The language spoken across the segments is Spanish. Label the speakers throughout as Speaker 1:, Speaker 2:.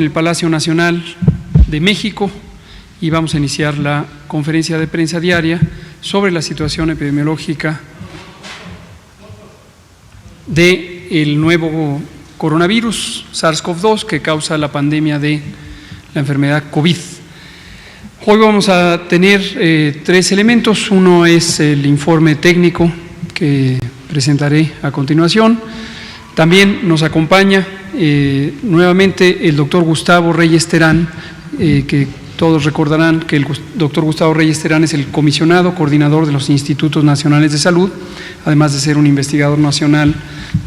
Speaker 1: En el Palacio Nacional de México y vamos a iniciar la conferencia de prensa diaria sobre la situación epidemiológica del nuevo coronavirus SARS-CoV-2 que causa la pandemia de la enfermedad COVID. Hoy vamos a tener tres elementos. Uno es el informe técnico que presentaré a continuación. También nos acompaña nuevamente el doctor Gustavo Reyes Terán, que todos recordarán que el doctor Gustavo Reyes Terán es el comisionado coordinador de los Institutos Nacionales de Salud, además de ser un investigador nacional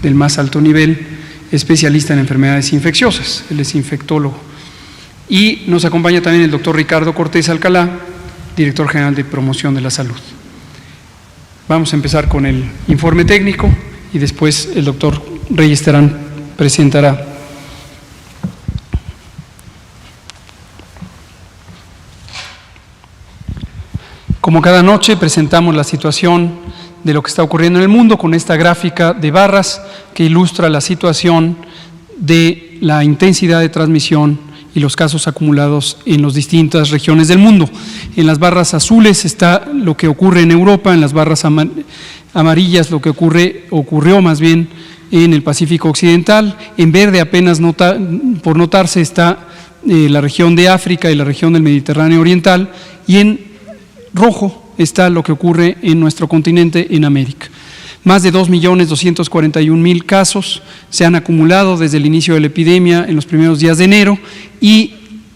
Speaker 1: del más alto nivel, especialista en enfermedades infecciosas. Él es infectólogo. Y nos acompaña también el doctor Ricardo Cortés Alcalá, director general de Promoción de la Salud. Vamos a empezar con el informe técnico y después el doctor Reyes Terán presentará. Como cada noche presentamos la situación de lo que está ocurriendo en el mundo con esta gráfica de barras que ilustra la situación de la intensidad de transmisión y los casos acumulados en las distintas regiones del mundo. En las barras azules está lo que ocurre en Europa, en las barras amarillas lo que ocurrió más bien en el Pacífico Occidental. En verde apenas por notarse está la región de África y la región del Mediterráneo Oriental, y en rojo está lo que ocurre en nuestro continente, en América. Más de 2.241.000 casos se han acumulado desde el inicio de la epidemia en los primeros días de enero y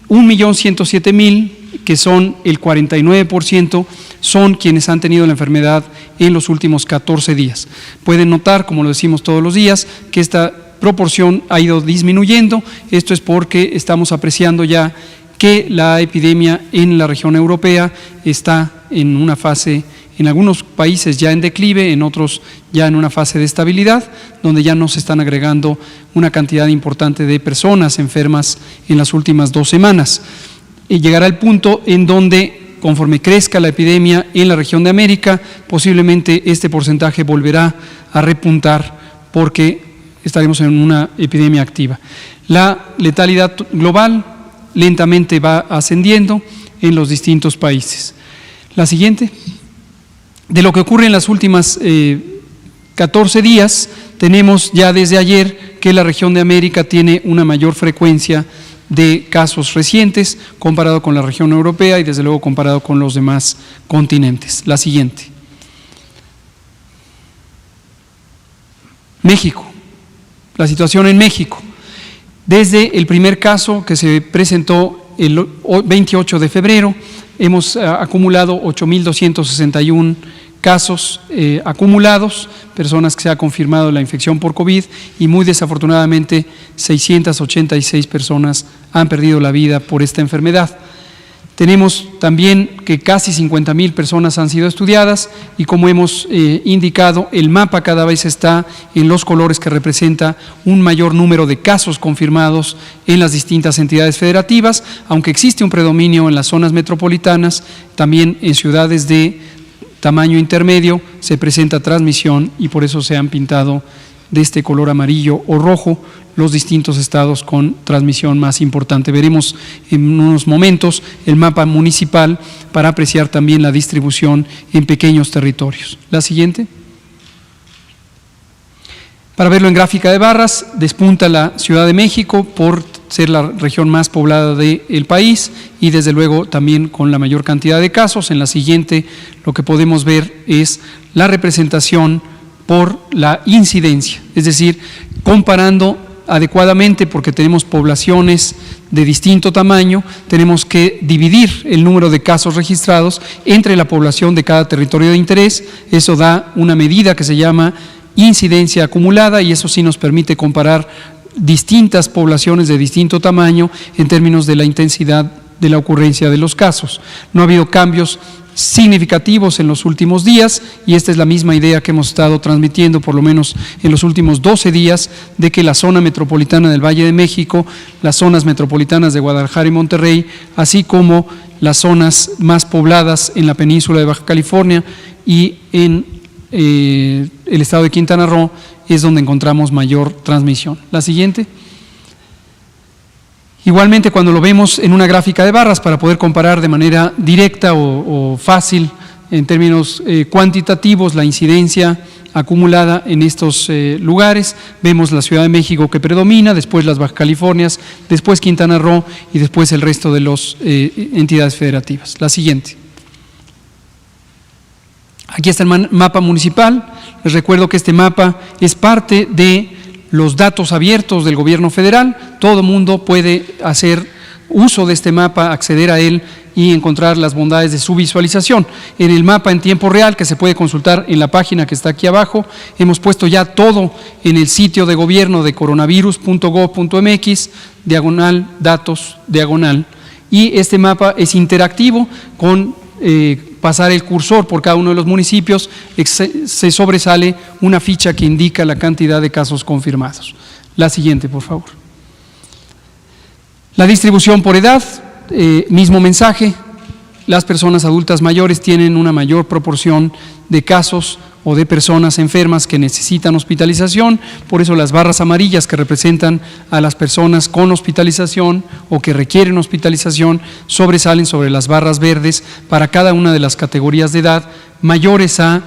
Speaker 1: 1.107.000, que son el 49%, son quienes han tenido la enfermedad en los últimos 14 días. Pueden notar, como lo decimos todos los días, que esta proporción ha ido disminuyendo. Esto es porque estamos apreciando ya que la epidemia en la región europea está en una fase, en algunos países ya en declive, en otros ya en una fase de estabilidad, donde ya no se están agregando una cantidad importante de personas enfermas en las últimas 2 semanas. Y llegará el punto en donde, conforme crezca la epidemia en la región de América, posiblemente este porcentaje volverá a repuntar porque estaremos en una epidemia activa. La letalidad global lentamente va ascendiendo en los distintos países. La siguiente. De lo que ocurre en las últimas 14 días, tenemos ya desde ayer que la región de América tiene una mayor frecuencia de casos recientes comparado con la región europea y desde luego comparado con los demás continentes. La siguiente. México. La situación en México. Desde el primer caso que se presentó el 28 de febrero, hemos acumulado 8.261 casos acumulados, personas que se ha confirmado la infección por COVID, y muy desafortunadamente 686 personas han perdido la vida por esta enfermedad. Tenemos también que casi 50.000 personas han sido estudiadas y, como hemos indicado, el mapa cada vez está en los colores que representa un mayor número de casos confirmados en las distintas entidades federativas, aunque existe un predominio en las zonas metropolitanas, también en ciudades de tamaño intermedio se presenta transmisión y por eso se han pintado de este color amarillo o rojo los distintos estados con transmisión más importante. Veremos en unos momentos el mapa municipal para apreciar también la distribución en pequeños territorios. La siguiente. Para verlo en gráfica de barras, despunta la Ciudad de México por ser la región más poblada del país y desde luego también con la mayor cantidad de casos. En la siguiente lo que podemos ver es la representación por la incidencia, es decir, comparando adecuadamente, porque tenemos poblaciones de distinto tamaño, tenemos que dividir el número de casos registrados entre la población de cada territorio de interés. Eso da una medida que se llama incidencia acumulada y eso sí nos permite comparar distintas poblaciones de distinto tamaño en términos de la intensidad de la ocurrencia de los casos. No ha habido cambios significativos en los últimos días y esta es la misma idea que hemos estado transmitiendo por lo menos en los últimos 12 días de que la zona metropolitana del Valle de México, las zonas metropolitanas de Guadalajara y Monterrey, así como las zonas más pobladas en la península de Baja California y en el estado de Quintana Roo es donde encontramos mayor transmisión. La siguiente. Igualmente, cuando lo vemos en una gráfica de barras para poder comparar de manera directa o fácil en términos cuantitativos la incidencia acumulada en estos lugares, vemos la Ciudad de México que predomina, después las Baja Californias, después Quintana Roo y después el resto de las entidades federativas. La siguiente. Aquí está el mapa municipal. Les recuerdo que este mapa es parte de los datos abiertos del gobierno federal. Todo mundo puede hacer uso de este mapa, acceder a él y encontrar las bondades de su visualización. En el mapa en tiempo real, que se puede consultar en la página que está aquí abajo, hemos puesto ya todo en el sitio de gobierno de coronavirus.gov.mx, /datos, y este mapa es interactivo con pasar el cursor por cada uno de los municipios, se sobresale una ficha que indica la cantidad de casos confirmados. La siguiente, por favor. La distribución por edad, mismo mensaje. Las personas adultas mayores tienen una mayor proporción de casos o de personas enfermas que necesitan hospitalización, por eso las barras amarillas que representan a las personas con hospitalización o que requieren hospitalización sobresalen sobre las barras verdes para cada una de las categorías de edad mayores a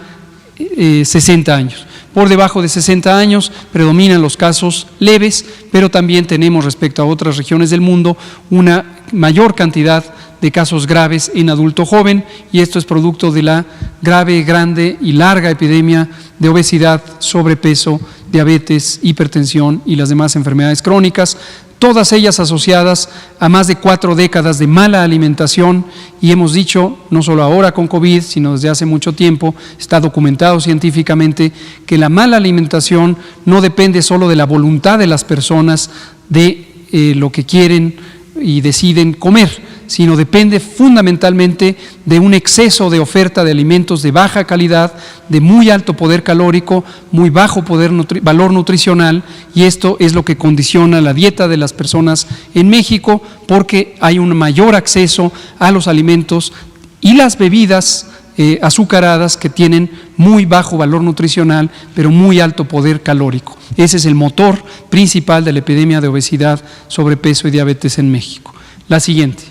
Speaker 1: 60 años. Por debajo de 60 años predominan los casos leves, pero también tenemos respecto a otras regiones del mundo una mayor cantidad de casos graves en adulto joven, y esto es producto de la grave, grande y larga epidemia de obesidad, sobrepeso, diabetes, hipertensión y las demás enfermedades crónicas, todas ellas asociadas a más de 4 décadas de mala alimentación, y hemos dicho, no solo ahora con COVID, sino desde hace mucho tiempo, está documentado científicamente que la mala alimentación no depende solo de la voluntad de las personas de lo que quieren y deciden comer, sino depende fundamentalmente de un exceso de oferta de alimentos de baja calidad, de muy alto poder calórico, muy bajo valor nutricional, y esto es lo que condiciona la dieta de las personas en México, porque hay un mayor acceso a los alimentos y las bebidas azucaradas que tienen muy bajo valor nutricional, pero muy alto poder calórico. Ese es el motor principal de la epidemia de obesidad, sobrepeso y diabetes en México. La siguiente.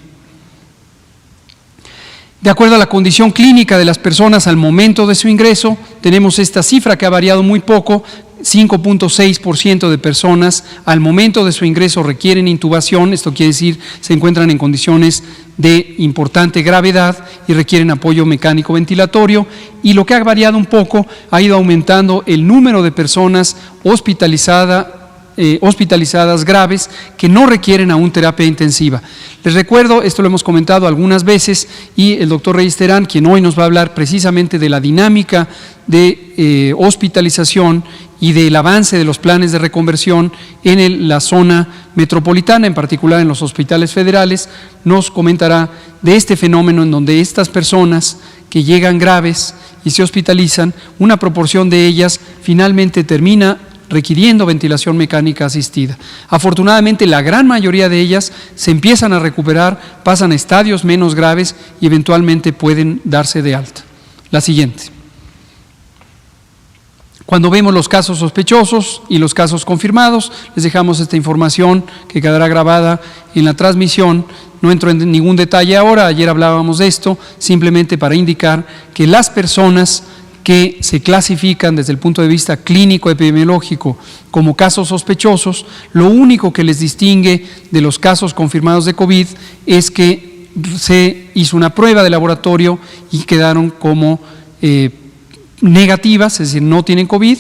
Speaker 1: De acuerdo a la condición clínica de las personas al momento de su ingreso, tenemos esta cifra que ha variado muy poco. 5.6% de personas al momento de su ingreso requieren intubación, esto quiere decir se encuentran en condiciones de importante gravedad y requieren apoyo mecánico ventilatorio, y lo que ha variado un poco ha ido aumentando el número de personas hospitalizadas graves que no requieren aún terapia intensiva. Les recuerdo, esto lo hemos comentado algunas veces, y el doctor Reyes Terán, quien hoy nos va a hablar precisamente de la dinámica de hospitalización y del avance de los planes de reconversión en la zona metropolitana, en particular en los hospitales federales, nos comentará de este fenómeno en donde estas personas que llegan graves y se hospitalizan, una proporción de ellas finalmente termina requiriendo ventilación mecánica asistida. Afortunadamente, la gran mayoría de ellas se empiezan a recuperar, pasan a estadios menos graves y eventualmente pueden darse de alta. La siguiente. Cuando vemos los casos sospechosos y los casos confirmados, les dejamos esta información que quedará grabada en la transmisión. No entro en ningún detalle ahora, ayer hablábamos de esto, simplemente para indicar que las personas que se clasifican desde el punto de vista clínico epidemiológico como casos sospechosos, lo único que les distingue de los casos confirmados de COVID es que se hizo una prueba de laboratorio y quedaron como negativas, es decir, no tienen COVID,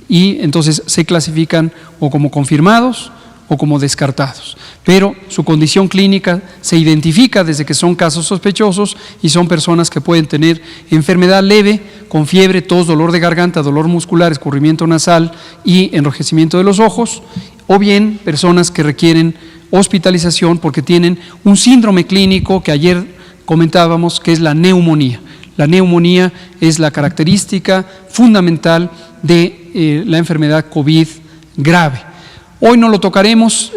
Speaker 1: y entonces se clasifican o como confirmados o como descartados. Pero su condición clínica se identifica desde que son casos sospechosos y son personas que pueden tener enfermedad leve, con fiebre, tos, dolor de garganta, dolor muscular, escurrimiento nasal y enrojecimiento de los ojos, o bien personas que requieren hospitalización porque tienen un síndrome clínico que ayer comentábamos, que es la neumonía. La neumonía es la característica fundamental de la enfermedad COVID grave. Hoy no lo tocaremos,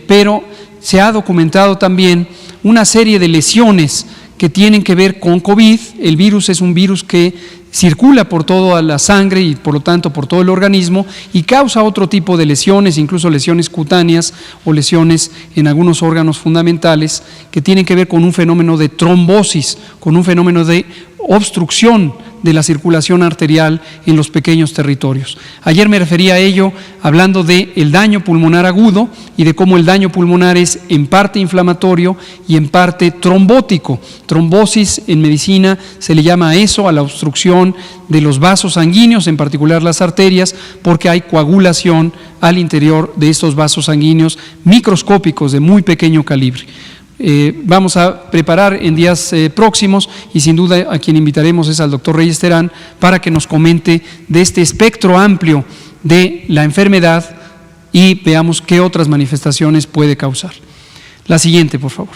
Speaker 1: pero se ha documentado también una serie de lesiones que tienen que ver con COVID. El virus es un virus que circula por toda la sangre y por lo tanto por todo el organismo y causa otro tipo de lesiones, incluso lesiones cutáneas o lesiones en algunos órganos fundamentales que tienen que ver con un fenómeno de trombosis, con un fenómeno de obstrucción de la circulación arterial en los pequeños territorios. Ayer me refería a ello hablando del daño pulmonar agudo y de cómo el daño pulmonar es en parte inflamatorio y en parte trombótico. Trombosis en medicina se le llama a eso, a la obstrucción de los vasos sanguíneos, en particular las arterias, porque hay coagulación al interior de estos vasos sanguíneos microscópicos de muy pequeño calibre. Vamos a preparar en días próximos y sin duda a quien invitaremos es al doctor Reyes Terán para que nos comente de este espectro amplio de la enfermedad y veamos qué otras manifestaciones puede causar. La siguiente, por favor.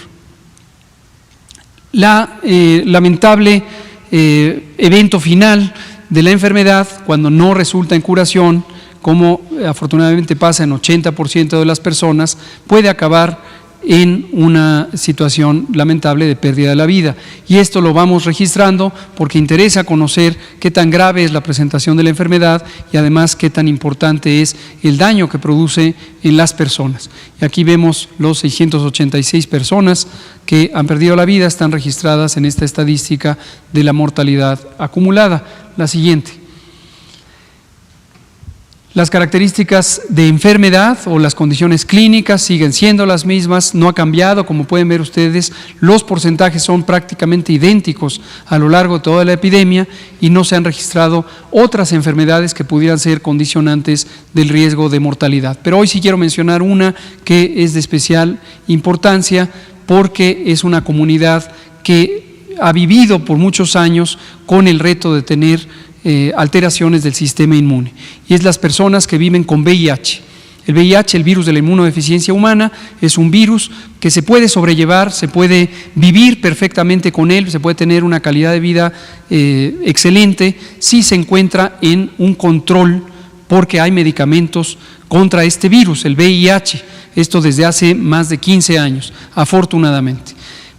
Speaker 1: La lamentable evento final de la enfermedad, cuando no resulta en curación, como afortunadamente pasa en 80% de las personas, puede acabar en una situación lamentable de pérdida de la vida. Y esto lo vamos registrando porque interesa conocer qué tan grave es la presentación de la enfermedad y además qué tan importante es el daño que produce en las personas. Y aquí vemos los 686 personas que han perdido la vida, están registradas en esta estadística de la mortalidad acumulada. La siguiente. Las características de enfermedad o las condiciones clínicas siguen siendo las mismas, no ha cambiado, como pueden ver ustedes, los porcentajes son prácticamente idénticos a lo largo de toda la epidemia y no se han registrado otras enfermedades que pudieran ser condicionantes del riesgo de mortalidad. Pero hoy sí quiero mencionar una que es de especial importancia porque es una comunidad que ha vivido por muchos años con el reto de tener alteraciones del sistema inmune, y es las personas que viven con VIH. El VIH, el virus de la inmunodeficiencia humana, es un virus que se puede sobrellevar, se puede vivir perfectamente con él, se puede tener una calidad de vida excelente si se encuentra en un control, porque hay medicamentos contra este virus, el VIH, esto desde hace más de 15 años, afortunadamente.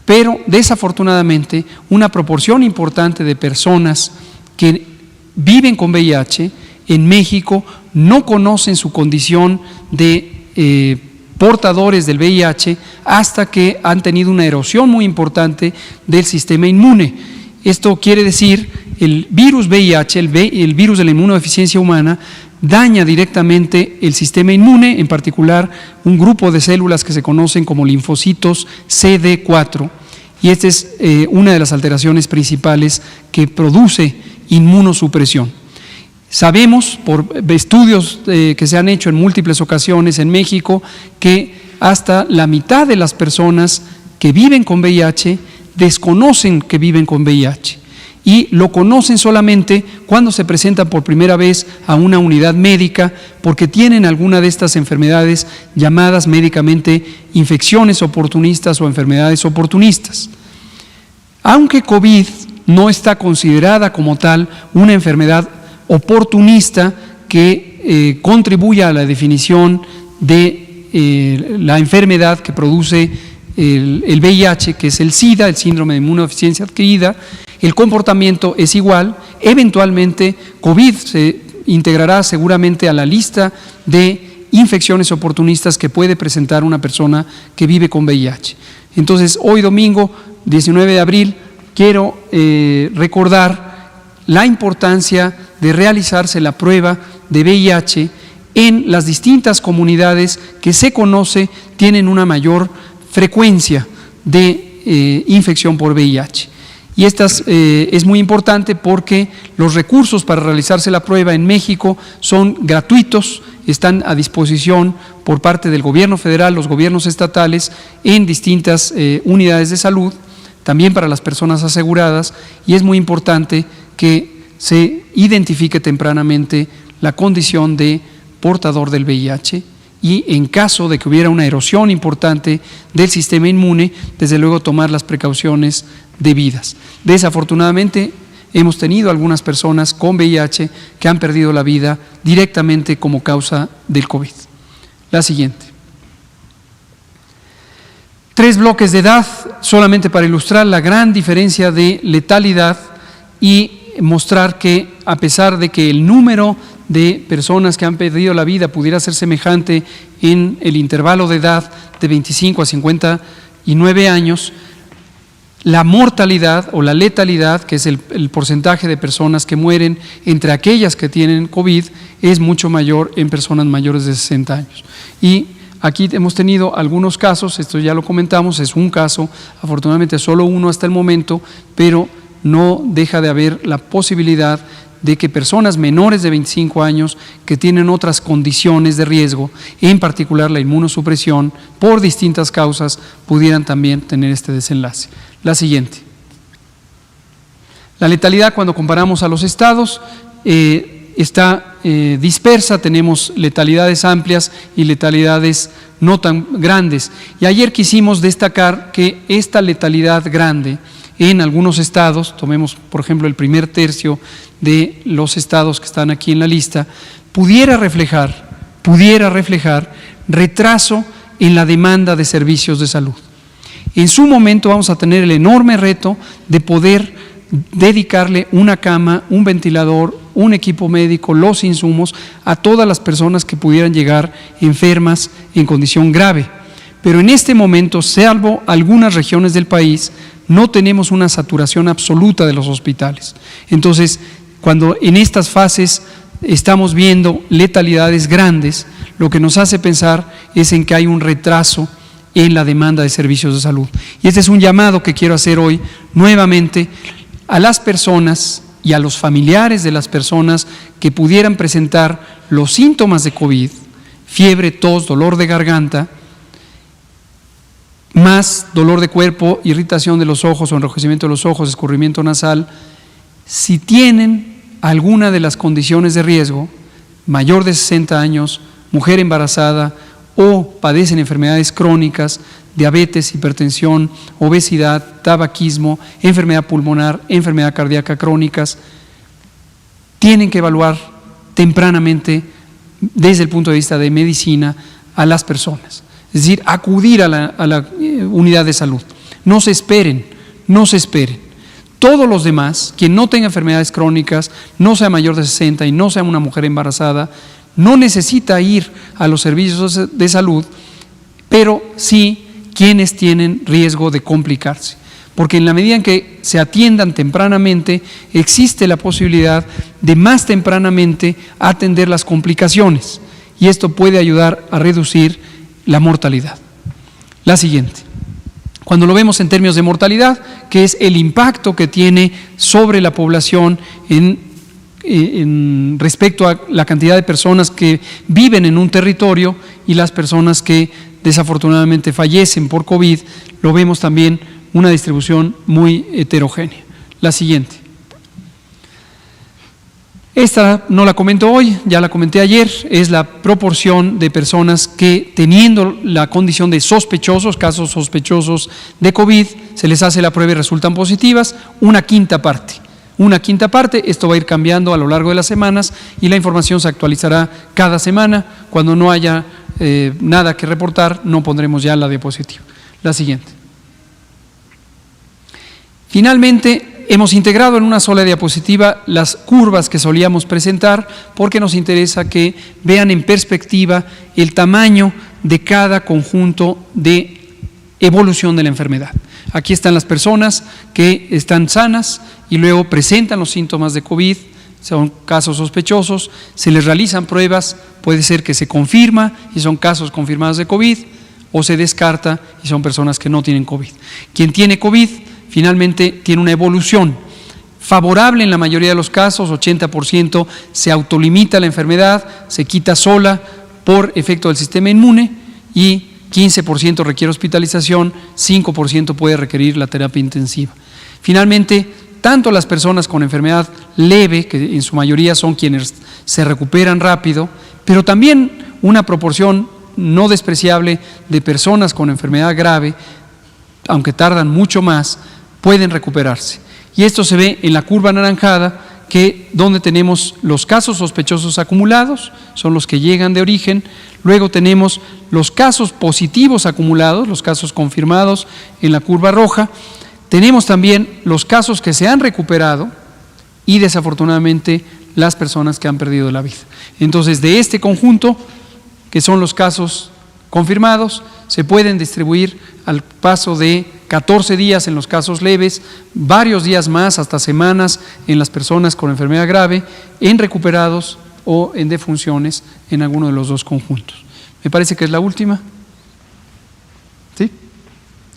Speaker 1: Pero desafortunadamente una proporción importante de personas que viven con VIH en México no conocen su condición de portadores del VIH hasta que han tenido una erosión muy importante del sistema inmune. Esto quiere decir, el virus VIH, el virus de la inmunodeficiencia humana, daña directamente el sistema inmune, en particular un grupo de células que se conocen como linfocitos CD4, y esta es una de las alteraciones principales que produce inmunosupresión. Sabemos por estudios que se han hecho en múltiples ocasiones en México que hasta la mitad de las personas que viven con VIH desconocen que viven con VIH y lo conocen solamente cuando se presentan por primera vez a una unidad médica porque tienen alguna de estas enfermedades llamadas médicamente infecciones oportunistas o enfermedades oportunistas. Aunque COVID no está considerada como tal una enfermedad oportunista que contribuya a la definición de la enfermedad que produce el VIH, que es el SIDA, el síndrome de inmunodeficiencia adquirida. El comportamiento es igual. Eventualmente COVID se integrará seguramente a la lista de infecciones oportunistas que puede presentar una persona que vive con VIH. Entonces, hoy domingo, 19 de abril, quiero recordar la importancia de realizarse la prueba de VIH en las distintas comunidades que se conoce tienen una mayor frecuencia de infección por VIH. Y es muy importante porque los recursos para realizarse la prueba en México son gratuitos, están a disposición por parte del gobierno federal, los gobiernos estatales, en distintas unidades de salud, también para las personas aseguradas, y es muy importante que se identifique tempranamente la condición de portador del VIH y en caso de que hubiera una erosión importante del sistema inmune, desde luego tomar las precauciones debidas. Desafortunadamente hemos tenido algunas personas con VIH que han perdido la vida directamente como causa del COVID. La siguiente. 3 bloques de edad, solamente para ilustrar la gran diferencia de letalidad y mostrar que a pesar de que el número de personas que han perdido la vida pudiera ser semejante en el intervalo de edad de 25 a 59 años, la mortalidad o la letalidad, que es el porcentaje de personas que mueren entre aquellas que tienen COVID, es mucho mayor en personas mayores de 60 años. Y aquí hemos tenido algunos casos, esto ya lo comentamos, es un caso, afortunadamente solo uno hasta el momento, pero no deja de haber la posibilidad de que personas menores de 25 años que tienen otras condiciones de riesgo, en particular la inmunosupresión, por distintas causas, pudieran también tener este desenlace. La siguiente. La letalidad, cuando comparamos a los estados, está dispersa, tenemos letalidades amplias y letalidades no tan grandes. Y ayer quisimos destacar que esta letalidad grande en algunos estados, tomemos por ejemplo el primer tercio de los estados que están aquí en la lista, pudiera reflejar retraso en la demanda de servicios de salud. En su momento vamos a tener el enorme reto de poder dedicarle una cama, un ventilador, un equipo médico, los insumos a todas las personas que pudieran llegar enfermas en condición grave. Pero en este momento, salvo algunas regiones del país, no tenemos una saturación absoluta de los hospitales. Entonces, cuando en estas fases estamos viendo letalidades grandes, lo que nos hace pensar es en que hay un retraso en la demanda de servicios de salud. Y este es un llamado que quiero hacer hoy nuevamente a las personas y a los familiares de las personas que pudieran presentar los síntomas de COVID, fiebre, tos, dolor de garganta, más dolor de cuerpo, irritación de los ojos o enrojecimiento de los ojos, escurrimiento nasal. Si tienen alguna de las condiciones de riesgo, mayor de 60 años, mujer embarazada o padecen enfermedades crónicas, diabetes, hipertensión, obesidad, tabaquismo, enfermedad pulmonar, enfermedad cardíaca crónicas, tienen que evaluar tempranamente desde el punto de vista de medicina a las personas. Es decir, acudir a la unidad de salud. No se esperen. Todos los demás, quien no tenga enfermedades crónicas, no sea mayor de 60 y no sea una mujer embarazada, no necesita ir a los servicios de salud, pero sí quienes tienen riesgo de complicarse. Porque en la medida en que se atiendan tempranamente, existe la posibilidad de más tempranamente atender las complicaciones. Y esto puede ayudar a reducir la mortalidad. La siguiente. Cuando lo vemos en términos de mortalidad, que es el impacto que tiene sobre la población en respecto a la cantidad de personas que viven en un territorio y las personas que desafortunadamente fallecen por COVID, lo vemos también una distribución muy heterogénea. La siguiente. Esta no la comento hoy, ya la comenté ayer, es la proporción de personas que teniendo la condición de sospechosos, casos sospechosos de COVID, se les hace la prueba y resultan positivas, una quinta parte. Esto va a ir cambiando a lo largo de las semanas y la información se actualizará cada semana. Cuando no haya nada que reportar, no pondremos ya la diapositiva. La siguiente. Finalmente, hemos integrado en una sola diapositiva las curvas que solíamos presentar porque nos interesa que vean en perspectiva el tamaño de cada conjunto de evolución de la enfermedad. Aquí están las personas que están sanas y luego presentan los síntomas de COVID, son casos sospechosos, se les realizan pruebas, puede ser que se confirma y son casos confirmados de COVID o se descarta y son personas que no tienen COVID. Quien tiene COVID finalmente tiene una evolución favorable en la mayoría de los casos, 80% se autolimita la enfermedad, se quita sola por efecto del sistema inmune y 15% requiere hospitalización, 5% puede requerir la terapia intensiva. Finalmente, tanto las personas con enfermedad leve, que en su mayoría son quienes se recuperan rápido, pero también una proporción no despreciable de personas con enfermedad grave, aunque tardan mucho más, pueden recuperarse. Y esto se ve en la curva anaranjada, que donde tenemos los casos sospechosos acumulados, son los que llegan de origen, luego tenemos los casos positivos acumulados, los casos confirmados en la curva roja, tenemos también los casos que se han recuperado y desafortunadamente las personas que han perdido la vida. Entonces, de este conjunto, que son los casos confirmados, se pueden distribuir al paso de 14 días en los casos leves, varios días más, hasta semanas, en las personas con enfermedad grave, en recuperados o en defunciones en alguno de los dos conjuntos. Me parece que es la última. ¿Sí?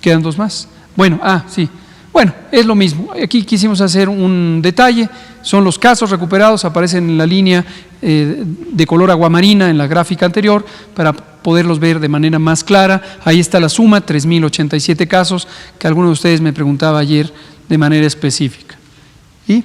Speaker 1: ¿Quedan dos más? Bueno, sí. Bueno, es lo mismo. Aquí quisimos hacer un detalle. Son los casos recuperados, aparecen en la línea de color aguamarina en la gráfica anterior para poderlos ver de manera más clara. Ahí está la suma, 3.087 casos, que alguno de ustedes me preguntaba ayer de manera específica. Y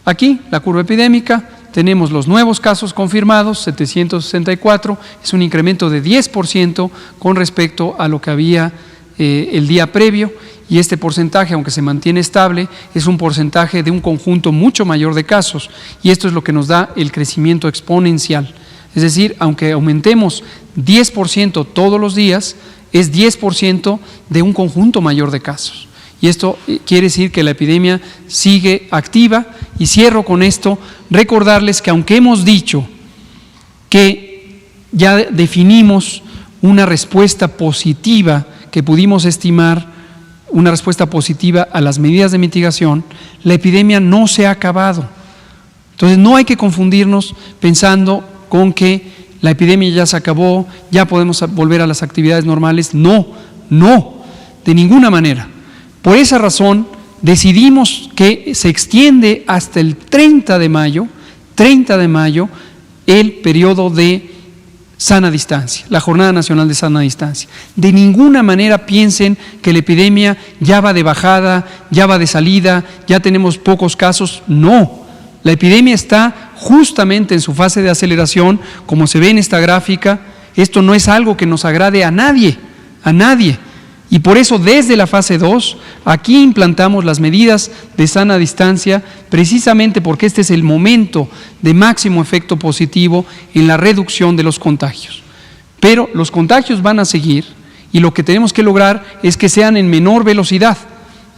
Speaker 1: aquí, la curva epidémica, tenemos los nuevos casos confirmados, 764, es un incremento de 10% con respecto a lo que había el día previo, y este porcentaje, aunque se mantiene estable, es un porcentaje de un conjunto mucho mayor de casos, y esto es lo que nos da el crecimiento exponencial. Es decir, aunque aumentemos 10% todos los días, es 10% de un conjunto mayor de casos. Y esto quiere decir que la epidemia sigue activa. Y cierro con esto, recordarles que aunque hemos dicho que ya definimos una respuesta positiva, que pudimos estimar una respuesta positiva a las medidas de mitigación, la epidemia no se ha acabado. Entonces no hay que confundirnos pensando con que la epidemia ya se acabó, ya podemos volver a las actividades normales. No, de ninguna manera. Por esa razón decidimos que se extiende hasta el 30 de mayo, el periodo de sana distancia, la Jornada Nacional de Sana Distancia. De ninguna manera piensen que la epidemia ya va de bajada, ya va de salida, ya tenemos pocos casos. No, la epidemia está justamente en su fase de aceleración, como se ve en esta gráfica. Esto no es algo que nos agrade a nadie. Y por eso desde la fase 2, aquí implantamos las medidas de sana distancia, precisamente porque este es el momento de máximo efecto positivo en la reducción de los contagios. Pero los contagios van a seguir, y lo que tenemos que lograr es que sean en menor velocidad,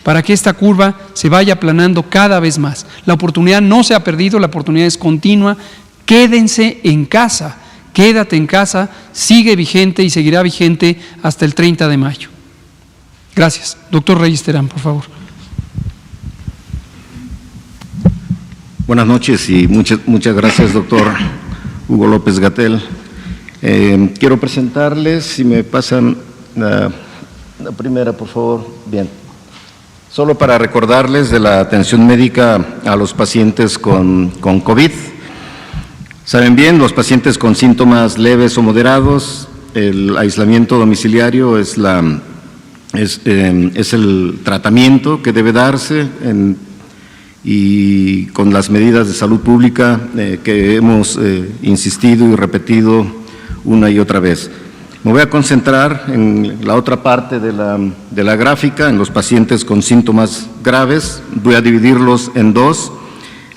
Speaker 1: para que esta curva se vaya aplanando cada vez más. La oportunidad no se ha perdido, la oportunidad es continua. Quédense en casa, quédate en casa, sigue vigente y seguirá vigente hasta el 30 de mayo. Gracias. Doctor Reyes Terán, por favor.
Speaker 2: Buenas noches y muchas gracias, doctor Hugo López-Gatell. Quiero presentarles, si me pasan la primera, por favor. Bien. Solo para recordarles de la atención médica a los pacientes con COVID. Saben bien, los pacientes con síntomas leves o moderados, el aislamiento domiciliario es el tratamiento que debe darse y con las medidas de salud pública que hemos insistido y repetido una y otra vez. Me voy a concentrar en la otra parte de la gráfica, en los pacientes con síntomas graves. Voy a dividirlos en dos: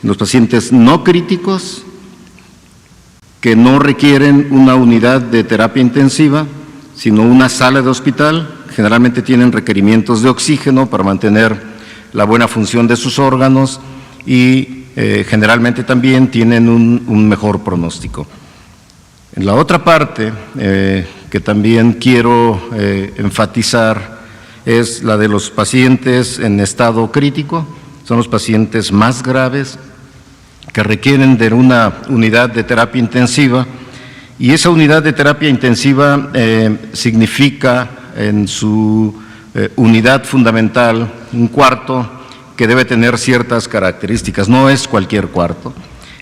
Speaker 2: en los pacientes no críticos, que no requieren una unidad de terapia intensiva, sino una sala de hospital. Generalmente tienen requerimientos de oxígeno para mantener la buena función de sus órganos y generalmente también tienen un mejor pronóstico. En la otra parte, que también quiero enfatizar, es la de los pacientes en estado crítico. Son los pacientes más graves que requieren de una unidad de terapia intensiva, y esa unidad de terapia intensiva significa en su unidad fundamental un cuarto que debe tener ciertas características. No es cualquier cuarto,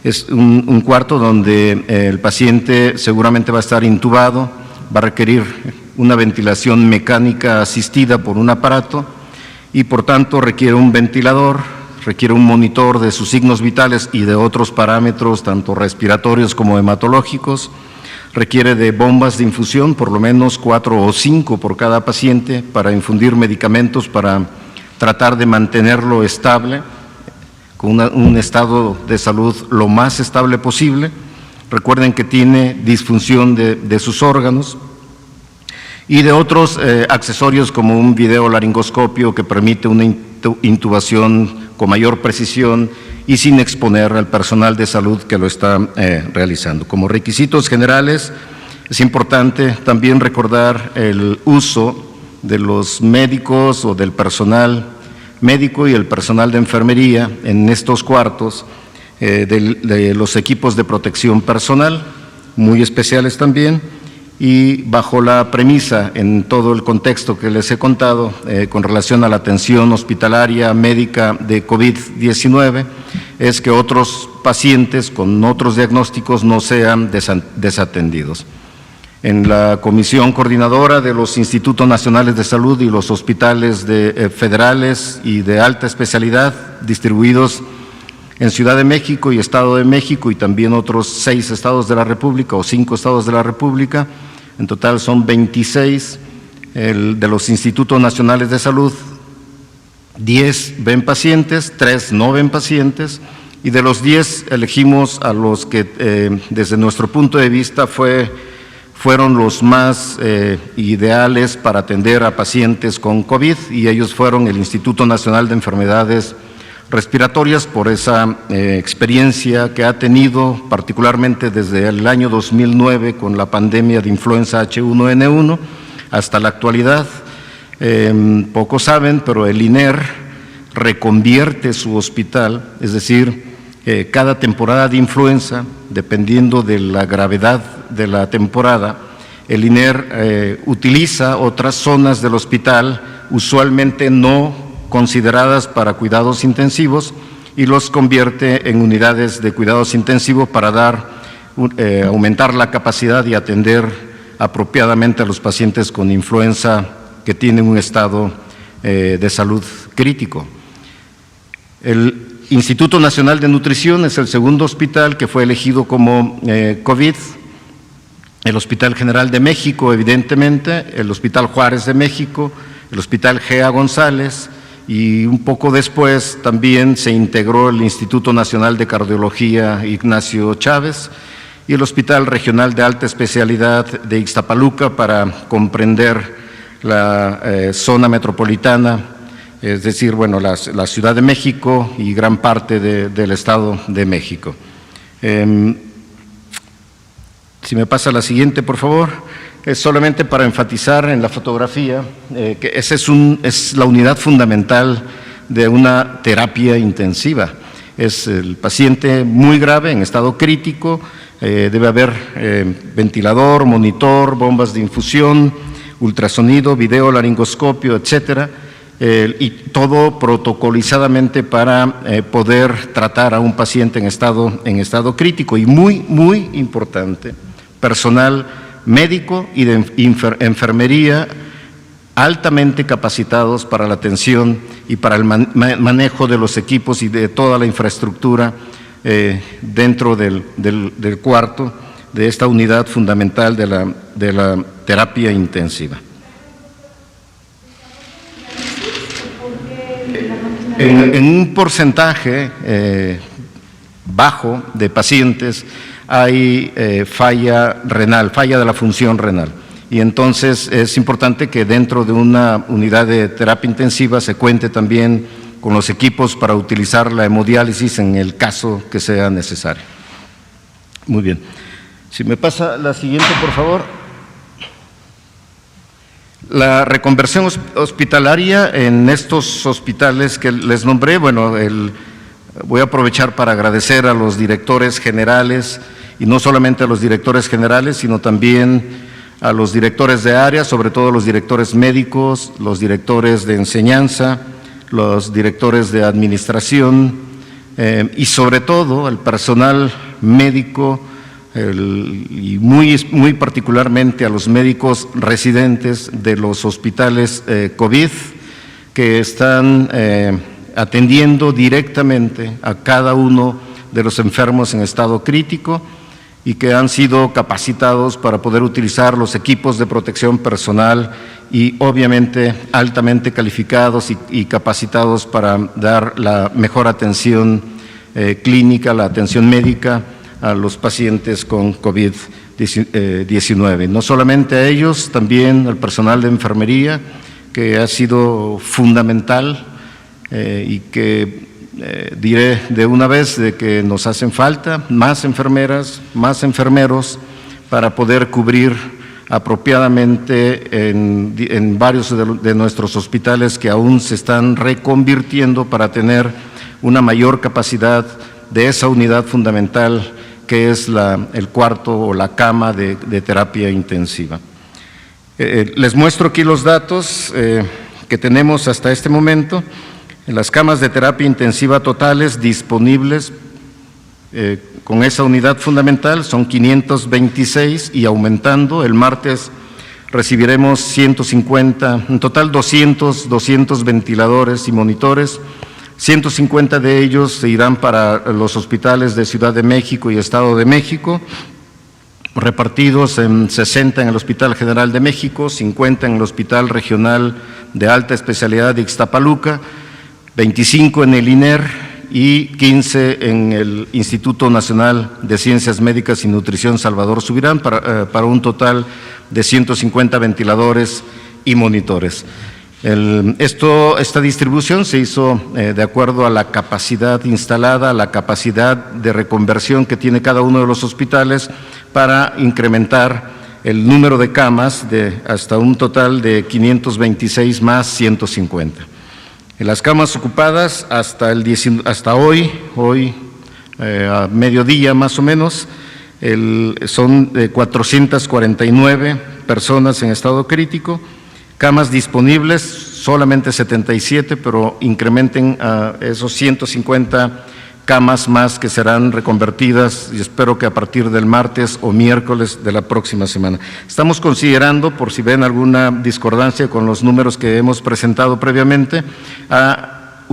Speaker 2: es un cuarto donde el paciente seguramente va a estar intubado, va a requerir una ventilación mecánica asistida por un aparato y por tanto requiere un ventilador, requiere un monitor de sus signos vitales y de otros parámetros, tanto respiratorios como hematológicos. Requiere de bombas de infusión, por lo menos 4 o 5 por cada paciente, para infundir medicamentos para tratar de mantenerlo estable, con un estado de salud lo más estable posible. Recuerden que tiene disfunción de sus órganos y de otros accesorios como un videolaringoscopio que permite una intubación con mayor precisión y sin exponer al personal de salud que lo está realizando. Como requisitos generales, es importante también recordar el uso de los médicos o del personal médico y el personal de enfermería en estos cuartos, de los equipos de protección personal, muy especiales también, y bajo la premisa, en todo el contexto que les he contado, con relación a la atención hospitalaria médica de COVID-19, es que otros pacientes con otros diagnósticos no sean desatendidos. En la Comisión Coordinadora de los Institutos Nacionales de Salud y los hospitales federales y de alta especialidad distribuidos en Ciudad de México y Estado de México y también otros 6 estados de la República o 5 estados de la República, en total son 26 de los Institutos Nacionales de Salud, 10 ven pacientes, 3 no ven pacientes, y de los 10 elegimos a los que desde nuestro punto de vista fueron los más ideales para atender a pacientes con COVID, y ellos fueron el Instituto Nacional de Enfermedades Respiratorias, por esa experiencia que ha tenido particularmente desde el año 2009 con la pandemia de influenza H1N1 hasta la actualidad. Pocos saben, pero el INER reconvierte su hospital, es decir, cada temporada de influenza, dependiendo de la gravedad de la temporada, el INER utiliza otras zonas del hospital, usualmente no consideradas para cuidados intensivos, y los convierte en unidades de cuidados intensivos para aumentar la capacidad y atender apropiadamente a los pacientes con influenza que tienen un estado de salud crítico. El Instituto Nacional de Nutrición es el segundo hospital que fue elegido como COVID, el Hospital General de México, evidentemente, el Hospital Juárez de México, el Hospital G.A. González, y un poco después también se integró el Instituto Nacional de Cardiología Ignacio Chávez y el Hospital Regional de Alta Especialidad de Ixtapaluca para comprender la zona metropolitana, es decir, bueno, la Ciudad de México y gran parte del Estado de México. Si me pasa la siguiente, por favor. Es solamente para enfatizar en la fotografía que esa es la unidad fundamental de una terapia intensiva. Es el paciente muy grave, en estado crítico, debe haber ventilador, monitor, bombas de infusión, ultrasonido, video, laringoscopio, etcétera, y todo protocolizadamente para poder tratar a un paciente en estado crítico. Y muy importante, personal médico y de enfermería altamente capacitados para la atención y para el manejo de los equipos y de toda la infraestructura dentro del cuarto de esta unidad fundamental de la terapia intensiva. En un porcentaje bajo de pacientes hay falla renal, falla de la función renal. Y entonces es importante que dentro de una unidad de terapia intensiva se cuente también con los equipos para utilizar la hemodiálisis en el caso que sea necesario. Muy bien. Si me pasa la siguiente, por favor. La reconversión hospitalaria en estos hospitales que les nombré, bueno, voy a aprovechar para agradecer a los directores generales, y no solamente a los directores generales, sino también a los directores de área, sobre todo los directores médicos, los directores de enseñanza, los directores de administración y sobre todo al personal médico y muy particularmente a los médicos residentes de los hospitales COVID que están atendiendo directamente a cada uno de los enfermos en estado crítico y que han sido capacitados para poder utilizar los equipos de protección personal y obviamente altamente calificados y capacitados para dar la mejor atención clínica, la atención médica a los pacientes con COVID-19. No solamente a ellos, también al personal de enfermería, que ha sido fundamental y que diré de una vez de que nos hacen falta más enfermeras, más enfermeros para poder cubrir apropiadamente en varios de nuestros hospitales que aún se están reconvirtiendo para tener una mayor capacidad de esa unidad fundamental que es el cuarto o la cama de terapia intensiva. Les muestro aquí los datos que tenemos hasta este momento. Las camas de terapia intensiva totales disponibles con esa unidad fundamental son 526 y aumentando. El martes recibiremos 150, en total 200 ventiladores y monitores. 150 de ellos se irán para los hospitales de Ciudad de México y Estado de México, repartidos en 60 en el Hospital General de México, 50 en el Hospital Regional de Alta Especialidad de Ixtapaluca, 25 en el INER y 15 en el Instituto Nacional de Ciencias Médicas y Nutrición Salvador Subirán, para un total de 150 ventiladores y monitores. Esta distribución se hizo de acuerdo a la capacidad instalada, a la capacidad de reconversión que tiene cada uno de los hospitales para incrementar el número de camas hasta un total de 526 más 150. En las camas ocupadas hasta hoy a mediodía más o menos, son 449 personas en estado crítico. Camas disponibles, solamente 77, pero incrementen a esos 150 camas más que serán reconvertidas y espero que a partir del martes o miércoles de la próxima semana. Estamos considerando, por si ven alguna discordancia con los números que hemos presentado previamente, a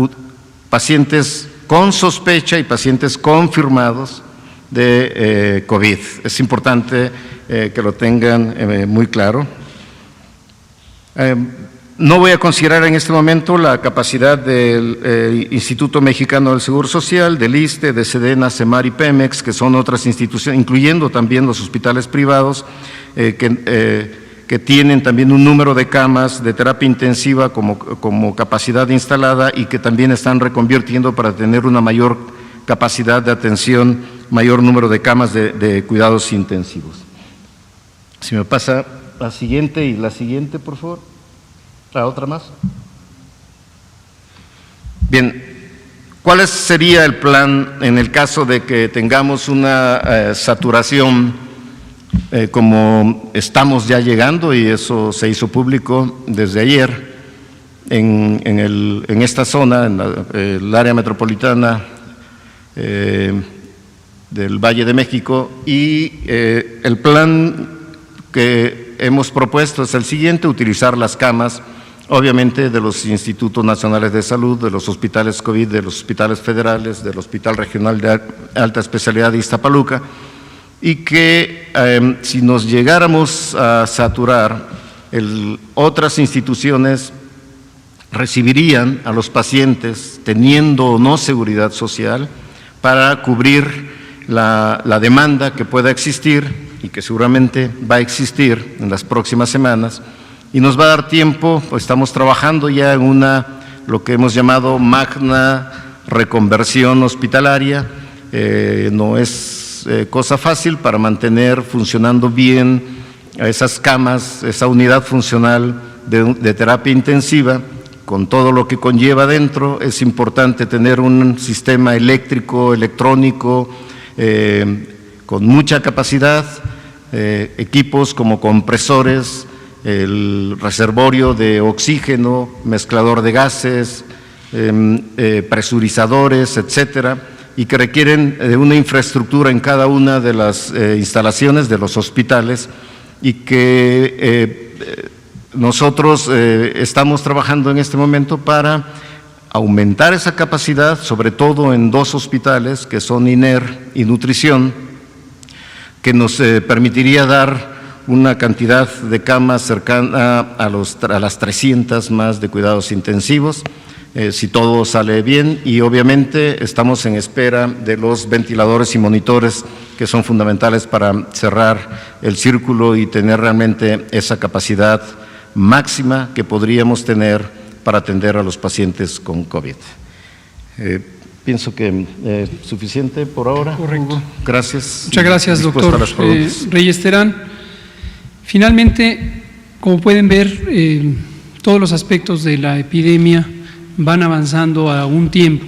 Speaker 2: pacientes con sospecha y pacientes confirmados de COVID. Es importante que lo tengan muy claro. No voy a considerar en este momento la capacidad del Instituto Mexicano del Seguro Social, del ISSSTE, de SEDENA, CEMAR y PEMEX, que son otras instituciones, incluyendo también los hospitales privados, que tienen también un número de camas de terapia intensiva como capacidad instalada y que también están reconvirtiendo para tener una mayor capacidad de atención, mayor número de camas de cuidados intensivos. Si me pasa la siguiente y la siguiente, por favor. La otra más. Bien, ¿cuál sería el plan en el caso de que tengamos una saturación como estamos ya llegando, y eso se hizo público desde ayer en esta zona, en el área metropolitana del Valle de México, y el plan que hemos propuesto es el siguiente: utilizar las camas, obviamente, de los Institutos Nacionales de Salud, de los hospitales COVID, de los hospitales federales, del Hospital Regional de Alta Especialidad de Ixtapaluca, y que si nos llegáramos a saturar, otras instituciones recibirían a los pacientes teniendo o no seguridad social para cubrir la demanda que pueda existir y que seguramente va a existir en las próximas semanas, y nos va a dar tiempo. Pues estamos trabajando ya en lo que hemos llamado magna reconversión hospitalaria. No es cosa fácil para mantener funcionando bien a esas camas, esa unidad funcional de terapia intensiva, con todo lo que conlleva dentro. Es importante tener un sistema eléctrico, electrónico, con mucha capacidad, equipos como compresores, el reservorio de oxígeno, mezclador de gases, presurizadores, etcétera, y que requieren de una infraestructura en cada una de las instalaciones de los hospitales, y que nosotros estamos trabajando en este momento para aumentar esa capacidad, sobre todo en dos hospitales que son INER y Nutrición, que nos permitiría dar una cantidad de camas cercana a las 300 más de cuidados intensivos, si todo sale bien, y obviamente estamos en espera de los ventiladores y monitores que son fundamentales para cerrar el círculo y tener realmente esa capacidad máxima que podríamos tener para atender a los pacientes con COVID. Pienso que suficiente por ahora.
Speaker 1: Correcto.
Speaker 2: Hugo. Gracias.
Speaker 1: Muchas gracias,
Speaker 2: Dispuesto
Speaker 1: doctor
Speaker 2: a las preguntas.
Speaker 1: Reyes Terán. Finalmente, como pueden ver, todos los aspectos de la epidemia van avanzando a un tiempo,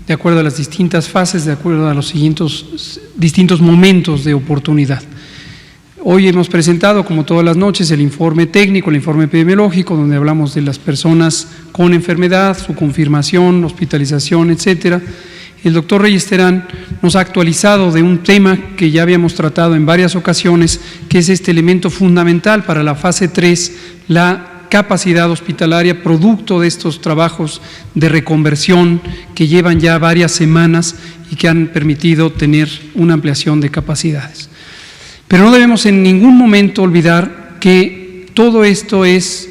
Speaker 1: de acuerdo a las distintas fases, de acuerdo a los distintos momentos de oportunidad. Hoy hemos presentado, como todas las noches, el informe técnico, el informe epidemiológico, donde hablamos de las personas con enfermedad, su confirmación, hospitalización, etcétera. El doctor Reyes Terán nos ha actualizado de un tema que ya habíamos tratado en varias ocasiones, que es este elemento fundamental para la fase 3, la capacidad hospitalaria, producto de estos trabajos de reconversión que llevan ya varias semanas y que han permitido tener una ampliación de capacidades. Pero no debemos en ningún momento olvidar que todo esto es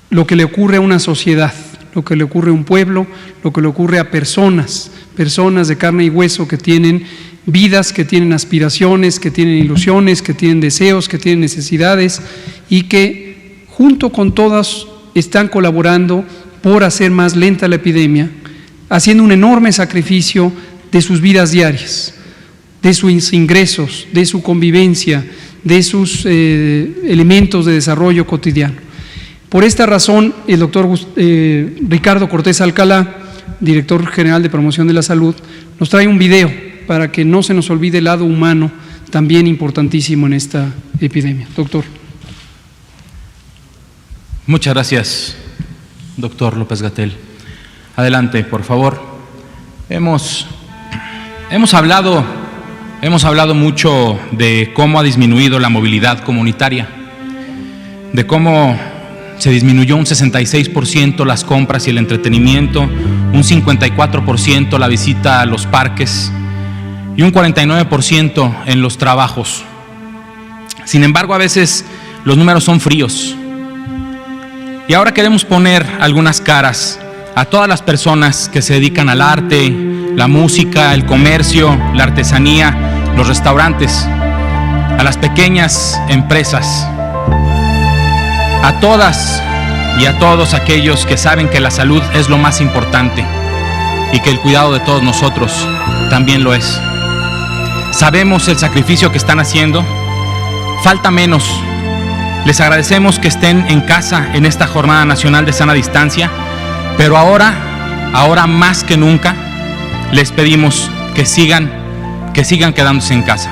Speaker 1: lo que le ocurre a una sociedad, lo que le ocurre a un pueblo, lo que le ocurre a personas de carne y hueso que tienen vidas, que tienen aspiraciones, que tienen ilusiones, que tienen deseos, que tienen necesidades y que junto con todas están colaborando por hacer más lenta la epidemia, haciendo un enorme sacrificio de sus vidas diarias, de sus ingresos, de su convivencia, de sus elementos de desarrollo cotidiano. Por esta razón, el doctor Ricardo Cortés Alcalá, director general de Promoción de la Salud, nos trae un video para que no se nos olvide el lado humano, también importantísimo en esta epidemia. Doctor.
Speaker 3: Muchas gracias, doctor López-Gatell. Adelante, por favor. Hemos hablado mucho de cómo ha disminuido la movilidad comunitaria, de cómo se disminuyó un 66% las compras y el entretenimiento, un 54% la visita a los parques y un 49% en los trabajos. Sin embargo, a veces los números son fríos. Y ahora queremos poner algunas caras a todas las personas que se dedican al arte, la música, el comercio, la artesanía, los restaurantes, a las pequeñas empresas, a todas y a todos aquellos que saben que la salud es lo más importante y que el cuidado de todos nosotros también lo es. Sabemos el sacrificio que están haciendo, falta menos. Les agradecemos que estén en casa en esta Jornada Nacional de Sana Distancia, pero ahora más que nunca, les pedimos que sigan quedándose en casa.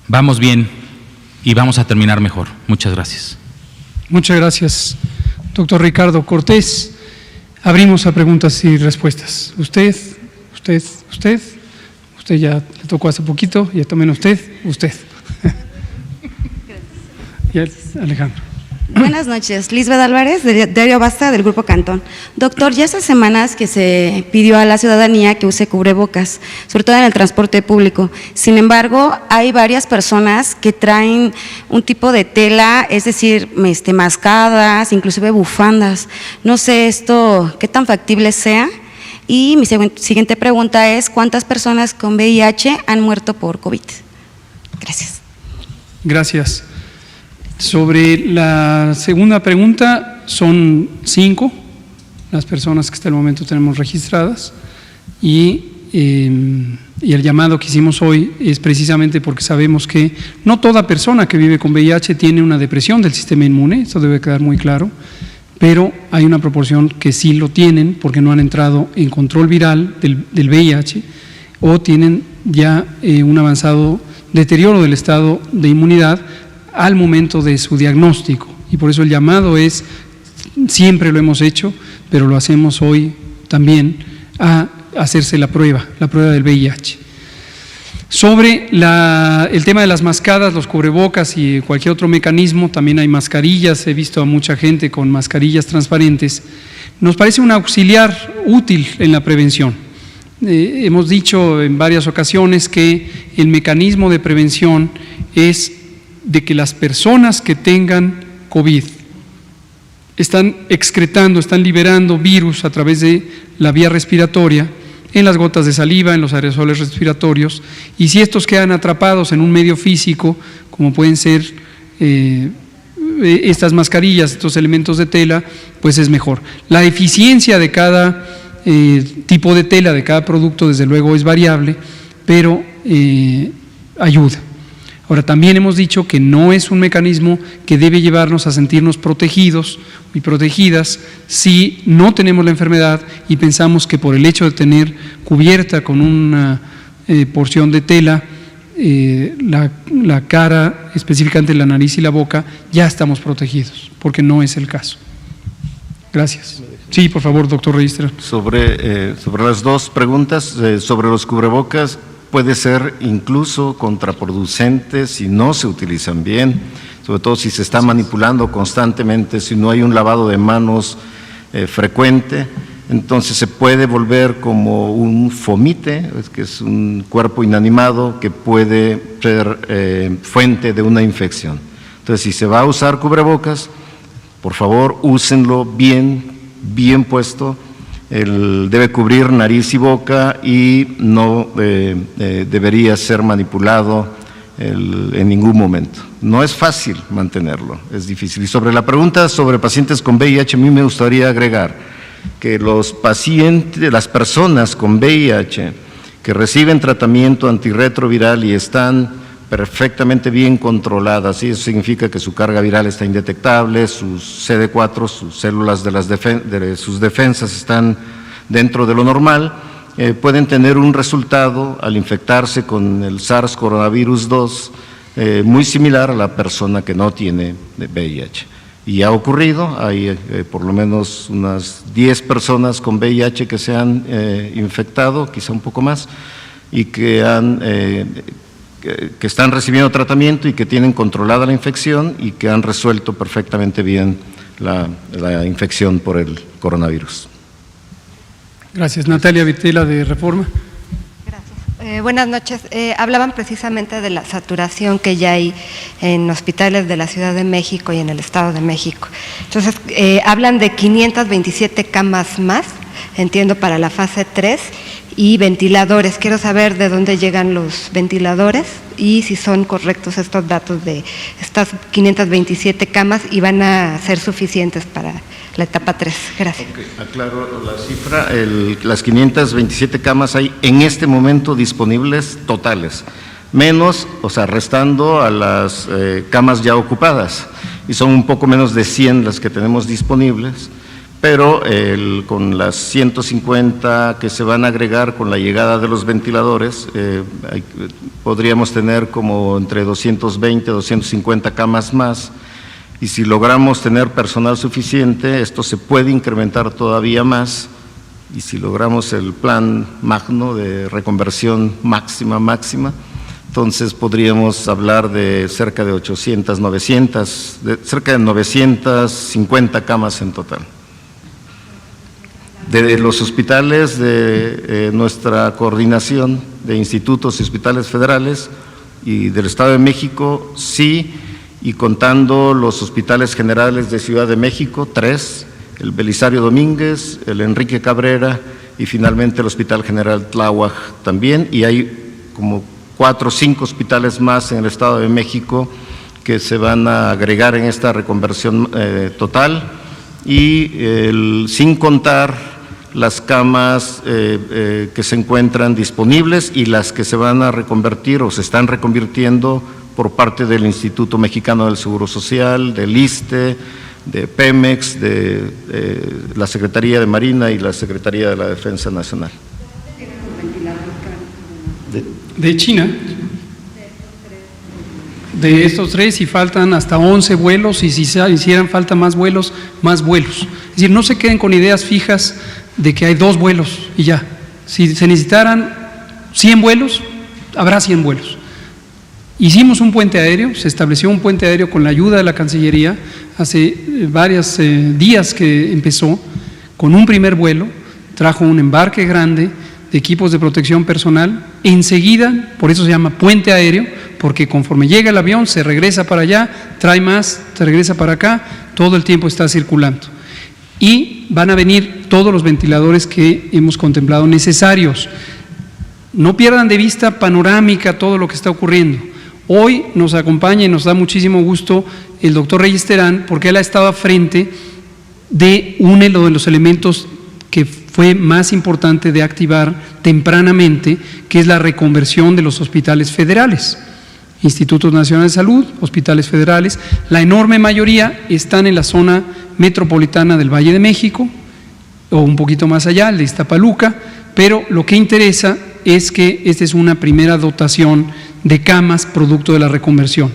Speaker 3: Vamos bien y vamos a terminar mejor. Muchas gracias.
Speaker 1: Muchas gracias, doctor Ricardo Cortés. Abrimos a preguntas y respuestas. Usted ya le tocó hace poquito, y también usted. Y Alejandro.
Speaker 4: Buenas noches, Lisbeth Álvarez, de Diario Basta, del Grupo Cantón. Doctor, ya hace semanas que se pidió a la ciudadanía que use cubrebocas, sobre todo en el transporte público. Sin embargo, hay varias personas que traen un tipo de tela, es decir, mascadas, inclusive bufandas. No sé esto qué tan factible sea. Y mi siguiente pregunta es, ¿cuántas personas con VIH han muerto por COVID? Gracias.
Speaker 1: Gracias. Sobre la segunda pregunta, son 5 las personas que hasta el momento tenemos registradas, y el llamado que hicimos hoy es precisamente porque sabemos que no toda persona que vive con VIH tiene una depresión del sistema inmune, esto debe quedar muy claro, pero hay una proporción que sí lo tienen porque no han entrado en control viral del VIH o tienen ya un avanzado deterioro del estado de inmunidad al momento de su diagnóstico. Y por eso el llamado es, siempre lo hemos hecho, pero lo hacemos hoy también, a hacerse la prueba del VIH. Sobre el tema de las mascadas, los cubrebocas y cualquier otro mecanismo, también hay mascarillas, he visto a mucha gente con mascarillas transparentes. Nos parece un auxiliar útil en la prevención. Hemos dicho en varias ocasiones que el mecanismo de prevención es de que las personas que tengan COVID están excretando, están liberando virus a través de la vía respiratoria, en las gotas de saliva, en los aerosoles respiratorios, y si estos quedan atrapados en un medio físico, como pueden ser estas mascarillas, estos elementos de tela, pues es mejor. La eficiencia de cada tipo de tela, de cada producto, desde luego es variable, pero ayuda. Ahora, también hemos dicho que no es un mecanismo que debe llevarnos a sentirnos protegidos y protegidas si no tenemos la enfermedad y pensamos que por el hecho de tener cubierta con una porción de tela la cara, específicamente la nariz y la boca, ya estamos protegidos, porque no es el caso. Gracias. Sí, por favor, doctor Registra.
Speaker 2: Sobre las dos preguntas, sobre los cubrebocas, puede ser incluso contraproducente si no se utilizan bien, sobre todo si se está manipulando constantemente, si no hay un lavado de manos frecuente, entonces se puede volver como un fomite, que es un cuerpo inanimado que puede ser fuente de una infección. Entonces, si se va a usar cubrebocas, por favor, úsenlo bien puesto. Debe cubrir nariz y boca y no debería ser manipulado en ningún momento. No es fácil mantenerlo, es difícil. Y sobre la pregunta sobre pacientes con VIH, a mí me gustaría agregar que las personas con VIH que reciben tratamiento antirretroviral y están perfectamente bien controladas, y eso significa que su carga viral está indetectable, sus CD4, sus células de sus defensas están dentro de lo normal, pueden tener un resultado al infectarse con el SARS coronavirus 2 muy similar a la persona que no tiene VIH. Y ha ocurrido, hay por lo menos unas 10 personas con VIH que se han infectado, quizá un poco más, y que están recibiendo tratamiento y que tienen controlada la infección y que han resuelto perfectamente bien la infección por el coronavirus.
Speaker 1: Gracias. Natalia Vitela, de Reforma.
Speaker 5: Gracias. Buenas noches. Hablaban precisamente de la saturación que ya hay en hospitales de la Ciudad de México y en el Estado de México. Entonces, hablan de 527 camas más, entiendo, para la fase 3, y ventiladores. Quiero saber de dónde llegan los ventiladores y si son correctos estos datos de estas 527 camas y van a ser suficientes para la etapa 3. Gracias.
Speaker 2: Okay, aclaro la cifra. Las 527 camas hay en este momento disponibles totales, menos, o sea, restando a las camas ya ocupadas, y son un poco menos de 100 las que tenemos disponibles. Pero con las 150 que se van a agregar con la llegada de los ventiladores, podríamos tener como entre 220 y 250 camas más, y si logramos tener personal suficiente, esto se puede incrementar todavía más, y si logramos el plan magno de reconversión máxima, entonces podríamos hablar de cerca de 800, 900, cerca de 950 camas en total. De los hospitales de nuestra coordinación de institutos y hospitales federales y del Estado de México, sí, y contando los hospitales generales de Ciudad de México, 3, el Belisario Domínguez, el Enrique Cabrera y finalmente el Hospital General Tláhuac también, y hay como 4 o 5 hospitales más en el Estado de México que se van a agregar en esta reconversión total. y sin contar las camas que se encuentran disponibles y las que se van a reconvertir o se están reconvirtiendo por parte del Instituto Mexicano del Seguro Social, del ISSSTE, de Pemex, de la Secretaría de Marina y la Secretaría de la Defensa Nacional.
Speaker 1: De China. De estos 3, si faltan hasta 11 vuelos, y si se hicieran falta más vuelos, más vuelos. Es decir, no se queden con ideas fijas de que hay 2 vuelos y ya. Si se necesitaran 100 vuelos, habrá 100 vuelos. Hicimos un puente aéreo, se estableció un puente aéreo con la ayuda de la Cancillería hace varios días que empezó, con un primer vuelo, trajo un embarque grande de equipos de protección personal. Enseguida, por eso se llama puente aéreo, porque conforme llega el avión, se regresa para allá, trae más, se regresa para acá, todo el tiempo está circulando. Y van a venir todos los ventiladores que hemos contemplado necesarios. No pierdan de vista panorámica todo lo que está ocurriendo. Hoy nos acompaña y nos da muchísimo gusto el doctor Reyes Terán, porque él ha estado a frente de uno de los elementos que fue más importante de activar tempranamente, que es la reconversión de los hospitales federales. Institutos Nacionales de Salud, hospitales federales, la enorme mayoría están en la zona metropolitana del Valle de México, o un poquito más allá, el de Iztapaluca, pero lo que interesa es que esta es una primera dotación de camas producto de la reconversión.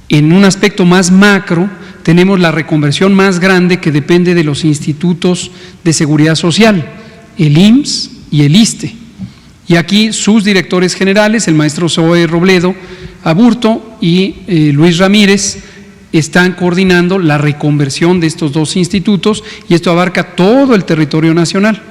Speaker 1: En un aspecto más macro, tenemos la reconversión más grande que depende de los institutos de seguridad social, el IMSS y el ISSSTE. Y aquí sus directores generales, el maestro Zoe Robledo Aburto y Luis Ramírez, están coordinando la reconversión de estos 2 institutos, y esto abarca todo el territorio nacional.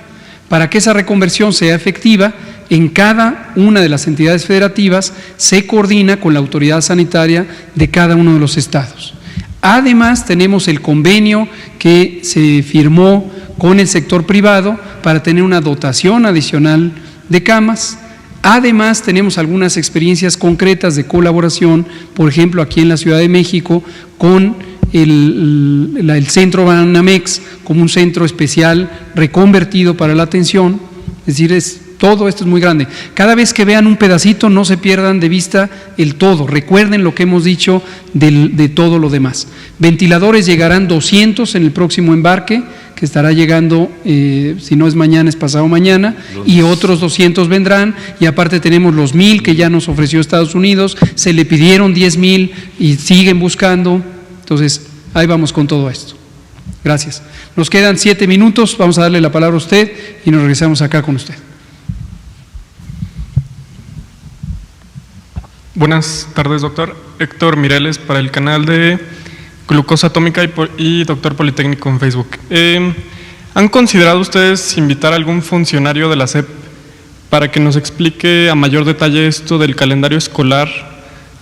Speaker 1: Para que esa reconversión sea efectiva, en cada una de las entidades federativas se coordina con la autoridad sanitaria de cada uno de los estados. Además, tenemos el convenio que se firmó con el sector privado para tener una dotación adicional de camas. Además, tenemos algunas experiencias concretas de colaboración, por ejemplo, aquí en la Ciudad de México, con el Centro Banamex como un centro especial reconvertido para la atención. Es decir, todo esto es muy grande. Cada vez que vean un pedacito, no se pierdan de vista el todo. Recuerden lo que hemos dicho de todo lo demás. Ventiladores llegarán 200 en el próximo embarque, que estará llegando, si no es mañana, es pasado mañana, y otros 200 vendrán, y aparte tenemos los 1,000 que ya nos ofreció Estados Unidos, se le pidieron 10,000 y siguen buscando. Entonces, ahí vamos con todo esto. Gracias. Nos quedan 7 minutos, vamos a darle la palabra a usted y nos regresamos acá con usted.
Speaker 6: Buenas tardes, doctor. Héctor Mireles, para el canal de Glucosa Atómica y Doctor Politécnico en Facebook. ¿Han considerado ustedes invitar a algún funcionario de la SEP para que nos explique a mayor detalle esto del calendario escolar,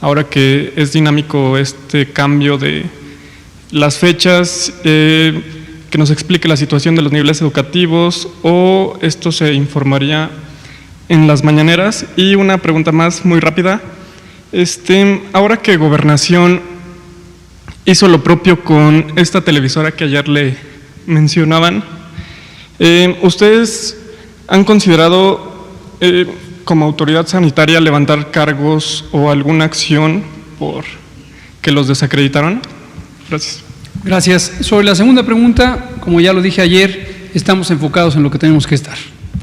Speaker 6: ahora que es dinámico este cambio de las fechas, que nos explique la situación de los niveles educativos, o esto se informaría en las mañaneras? Y una pregunta más muy rápida. Ahora que Gobernación hizo lo propio con esta televisora que ayer le mencionaban, ¿ustedes han considerado como autoridad sanitaria levantar cargos o alguna acción por que los desacreditaron? Gracias.
Speaker 1: Gracias. Sobre la segunda pregunta, como ya lo dije ayer, estamos enfocados en lo que tenemos que estar.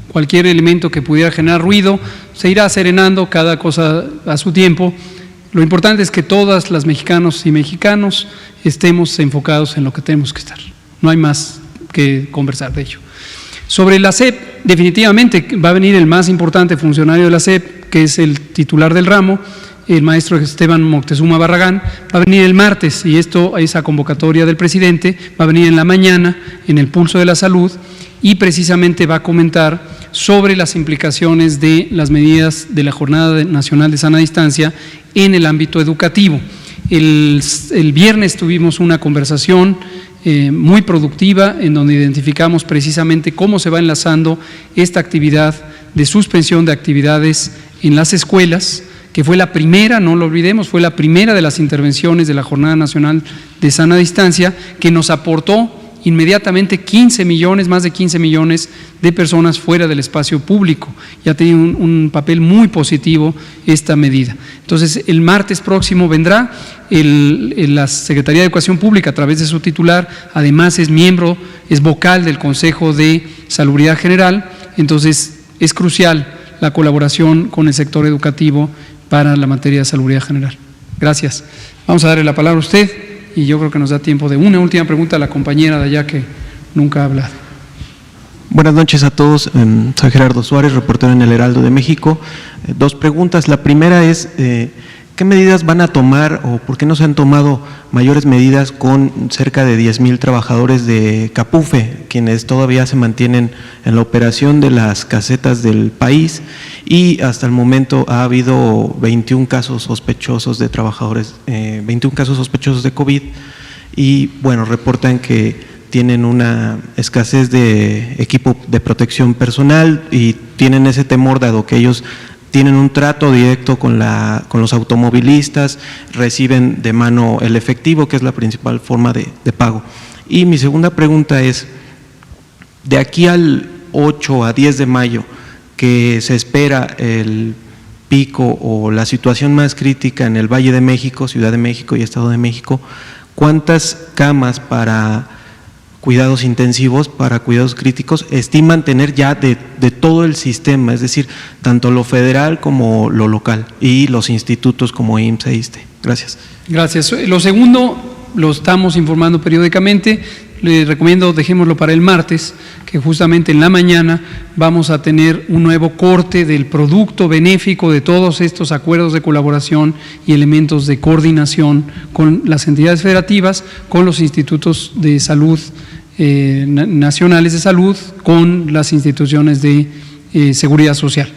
Speaker 1: Cualquier elemento que pudiera generar ruido se irá serenando, cada cosa a su tiempo. Lo importante es que todas las mexicanos y mexicanos estemos enfocados en lo que tenemos que estar. No hay más que conversar de ello. Sobre la SEP, definitivamente va a venir el más importante funcionario de la SEP, que es el titular del ramo, el maestro Esteban Moctezuma Barragán. Va a venir el martes, y esa convocatoria del presidente va a venir en la mañana en el Pulso de la Salud, y precisamente va a comentar sobre las implicaciones de las medidas de la Jornada Nacional de Sana Distancia en el ámbito educativo. El viernes tuvimos una conversación muy productiva en donde identificamos precisamente cómo se va enlazando esta actividad de suspensión de actividades en las escuelas, que fue la primera, no lo olvidemos, fue la primera de las intervenciones de la Jornada Nacional de Sana Distancia, que nos aportó inmediatamente 15 millones, más de 15 millones de personas fuera del espacio público. Ya tiene un papel muy positivo esta medida. Entonces, el martes próximo vendrá la Secretaría de Educación Pública, a través de su titular, además es miembro, es vocal del Consejo de Salubridad General. Entonces, es crucial la colaboración con el sector educativo para la materia de salubridad general. Gracias. Vamos a darle la palabra a usted y yo creo que nos da tiempo de una última pregunta a la compañera de allá que nunca ha hablado.
Speaker 7: Buenas noches a todos, soy Gerardo Suárez, reportero en el Heraldo de México. Dos preguntas. La primera es, ¿qué medidas van a tomar o por qué no se han tomado mayores medidas con cerca de 10,000 trabajadores de Capufe, quienes todavía se mantienen en la operación de las casetas del país y hasta el momento ha habido 21 casos sospechosos de trabajadores, 21 casos sospechosos de COVID y bueno, reportan que tienen una escasez de equipo de protección personal y tienen ese temor dado que ellos tienen un trato directo con los automovilistas, reciben de mano el efectivo, que es la principal forma de pago. Y mi segunda pregunta es, de aquí al 8 a 10 de mayo, que se espera el pico o la situación más crítica en el Valle de México, Ciudad de México y Estado de México, ¿cuántas camas para cuidados intensivos, para cuidados críticos, estiman tener ya de todo el sistema, es decir, tanto lo federal como lo local y los institutos como IMSS e ISSSTE? Gracias.
Speaker 1: Gracias. Lo segundo lo estamos informando periódicamente. Le recomiendo, dejémoslo para el martes, que justamente en la mañana vamos a tener un nuevo corte del producto benéfico de todos estos acuerdos de colaboración y elementos de coordinación con las entidades federativas, con los institutos de salud nacionales de salud, con las instituciones de seguridad social.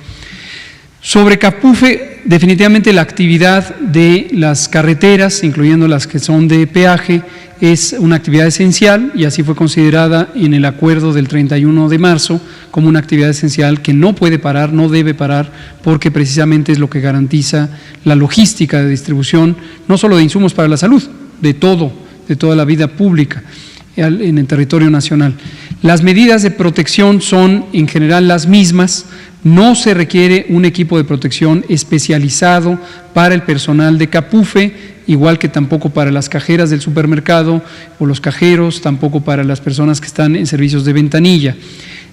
Speaker 1: Sobre Capufe, definitivamente la actividad de las carreteras, incluyendo las que son de peaje, es una actividad esencial y así fue considerada en el acuerdo del 31 de marzo como una actividad esencial que no puede parar, no debe parar, porque precisamente es lo que garantiza la logística de distribución, no solo de insumos para la salud, de toda la vida pública en el territorio nacional. Las medidas de protección son en general las mismas, no se requiere un equipo de protección especializado para el personal de Capufe, igual que tampoco para las cajeras del supermercado o los cajeros, tampoco para las personas que están en servicios de ventanilla.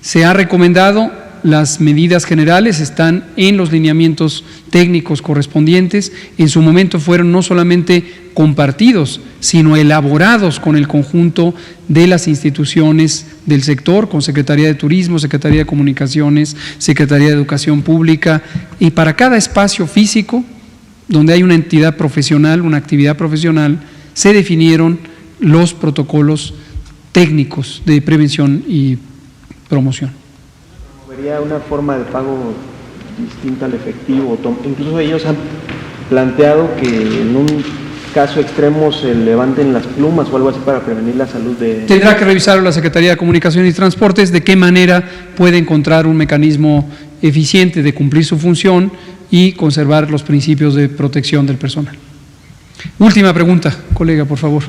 Speaker 1: Se ha recomendado, las medidas generales están en los lineamientos técnicos correspondientes, en su momento fueron no solamente compartidos, sino elaborados con el conjunto de las instituciones del sector, con Secretaría de Turismo, Secretaría de Comunicaciones, Secretaría de Educación Pública, y para cada espacio físico donde hay una entidad profesional, una actividad profesional, se definieron los protocolos técnicos de prevención y promoción.
Speaker 7: ¿Sería una forma de pago distinta al efectivo? Incluso ellos han planteado que en un caso extremo se levanten las plumas o algo así para prevenir la salud de…
Speaker 1: Tendrá que revisar la Secretaría de Comunicaciones y Transportes de qué manera puede encontrar un mecanismo eficiente de cumplir su función y conservar los principios de protección del personal. Última pregunta, colega, por favor.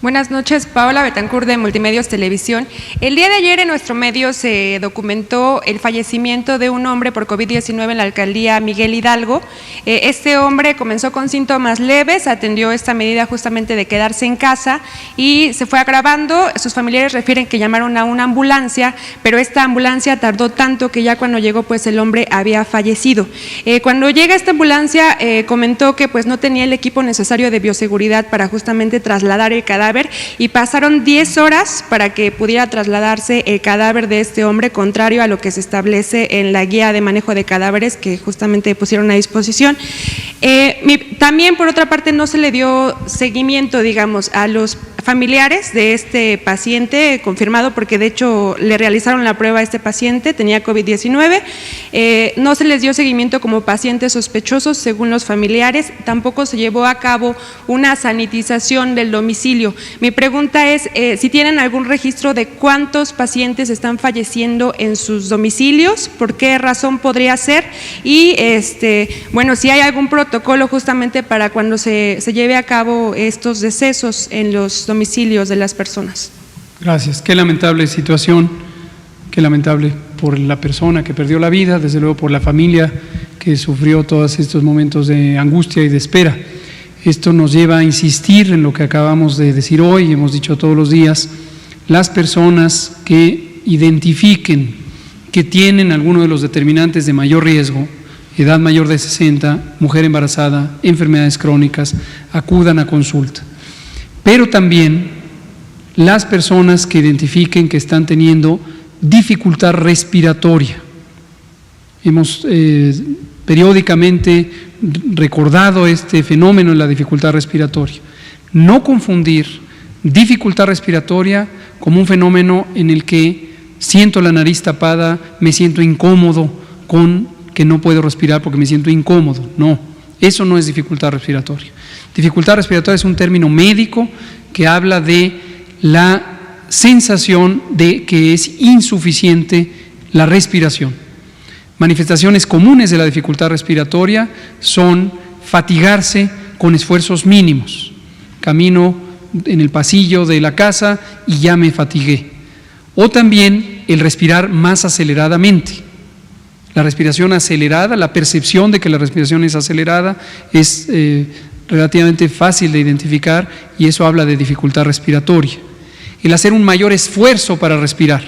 Speaker 8: Buenas noches, Paola Betancourt de Multimedios Televisión. El día de ayer en nuestro medio se documentó el fallecimiento de un hombre por COVID-19 en la alcaldía Miguel Hidalgo. Este hombre comenzó con síntomas leves, atendió esta medida justamente de quedarse en casa y se fue agravando. Sus familiares refieren que llamaron a una ambulancia, pero esta ambulancia tardó tanto que ya cuando llegó pues el hombre había fallecido. Cuando llega esta ambulancia comentó que pues no tenía el equipo necesario de bioseguridad para justamente trasladar el cadáver y pasaron 10 horas para que pudiera trasladarse el cadáver de este hombre, contrario a lo que se establece en la guía de manejo de cadáveres que justamente pusieron a disposición. También, por otra parte, no se le dio seguimiento, digamos, a los familiares de este paciente confirmado, porque de hecho le realizaron la prueba a este paciente, tenía COVID-19, no se les dio seguimiento como pacientes sospechosos según los familiares, tampoco se llevó a cabo una sanitización del domicilio. Mi pregunta es si tienen algún registro de cuántos pacientes están falleciendo en sus domicilios, por qué razón podría ser y bueno, si hay algún protocolo justamente para cuando se lleve a cabo estos decesos en los domicilios de las personas.
Speaker 1: Gracias. Qué lamentable situación, qué lamentable por la persona que perdió la vida, desde luego por la familia que sufrió todos estos momentos de angustia y de espera. Esto nos lleva a insistir en lo que acabamos de decir hoy, hemos dicho todos los días: las personas que identifiquen que tienen alguno de los determinantes de mayor riesgo, edad mayor de 60, mujer embarazada, enfermedades crónicas, acudan a consulta. Pero también las personas que identifiquen que están teniendo dificultad respiratoria. Hemos periódicamente recordado este fenómeno de la dificultad respiratoria. No confundir dificultad respiratoria como un fenómeno en el que siento la nariz tapada, me siento incómodo, con que no puedo respirar porque me siento incómodo. No, eso no es dificultad respiratoria. Dificultad respiratoria es un término médico que habla de la sensación de que es insuficiente la respiración. Manifestaciones comunes de la dificultad respiratoria son fatigarse con esfuerzos mínimos. Camino en el pasillo de la casa y ya me fatigué. O también el respirar más aceleradamente. La respiración acelerada, la percepción de que la respiración es acelerada es relativamente fácil de identificar y eso habla de dificultad respiratoria. El hacer un mayor esfuerzo para respirar.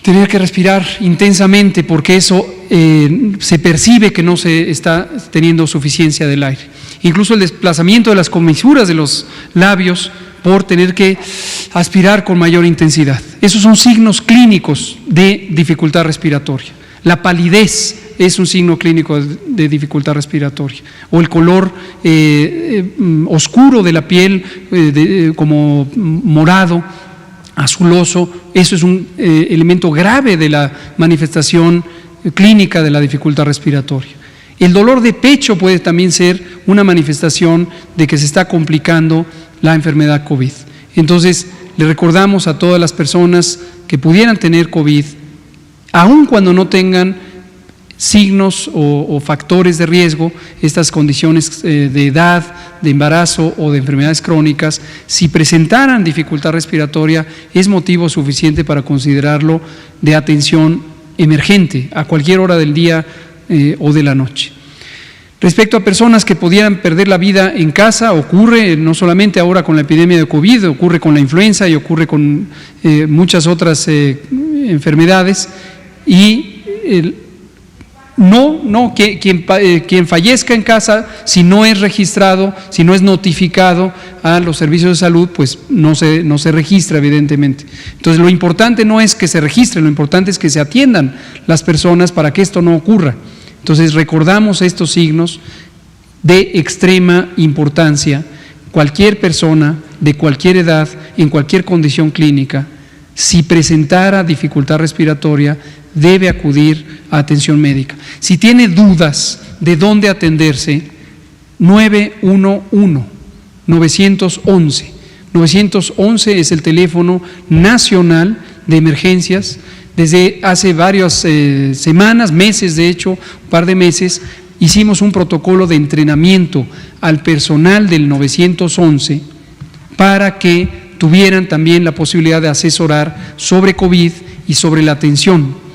Speaker 1: Tener que respirar intensamente porque eso se percibe que no se está teniendo suficiencia del aire. Incluso el desplazamiento de las comisuras de los labios por tener que aspirar con mayor intensidad. Esos son signos clínicos de dificultad respiratoria. La palidez es un signo clínico de dificultad respiratoria. O el color oscuro de la piel, como morado, azuloso, eso es un elemento grave de la manifestación clínica de la dificultad respiratoria. El dolor de pecho puede también ser una manifestación de que se está complicando la enfermedad COVID. Entonces, le recordamos a todas las personas que pudieran tener COVID, aun cuando no tengan signos o factores de riesgo, estas condiciones de edad, de embarazo o de enfermedades crónicas, si presentaran dificultad respiratoria, es motivo suficiente para considerarlo de atención emergente a cualquier hora del día o de la noche. Respecto a personas que pudieran perder la vida en casa, ocurre no solamente ahora con la epidemia de COVID, ocurre con la influenza y ocurre con muchas otras enfermedades y quien fallezca en casa, si no es registrado, si no es notificado a los servicios de salud, pues no se registra evidentemente. Entonces lo importante no es que se registre, lo importante es que se atiendan las personas para que esto no ocurra. Entonces recordamos estos signos de extrema importancia. Cualquier persona de cualquier edad, en cualquier condición clínica, si presentara dificultad respiratoria, debe acudir a atención médica. Si tiene dudas de dónde atenderse, 911, 911. 911 es el teléfono nacional de emergencias. Desde hace varias semanas, meses de hecho, un par de meses, hicimos un protocolo de entrenamiento al personal del 911 para que tuvieran también la posibilidad de asesorar sobre COVID y sobre la atención.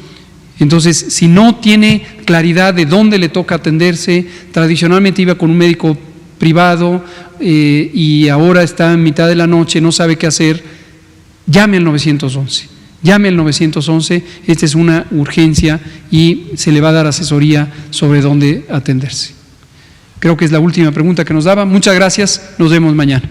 Speaker 1: Entonces, si no tiene claridad de dónde le toca atenderse, tradicionalmente iba con un médico privado y ahora está en mitad de la noche, no sabe qué hacer, llame al 911. Llame al 911, esta es una urgencia y se le va a dar asesoría sobre dónde atenderse. Creo que es la última pregunta que nos daba. Muchas gracias, nos vemos mañana.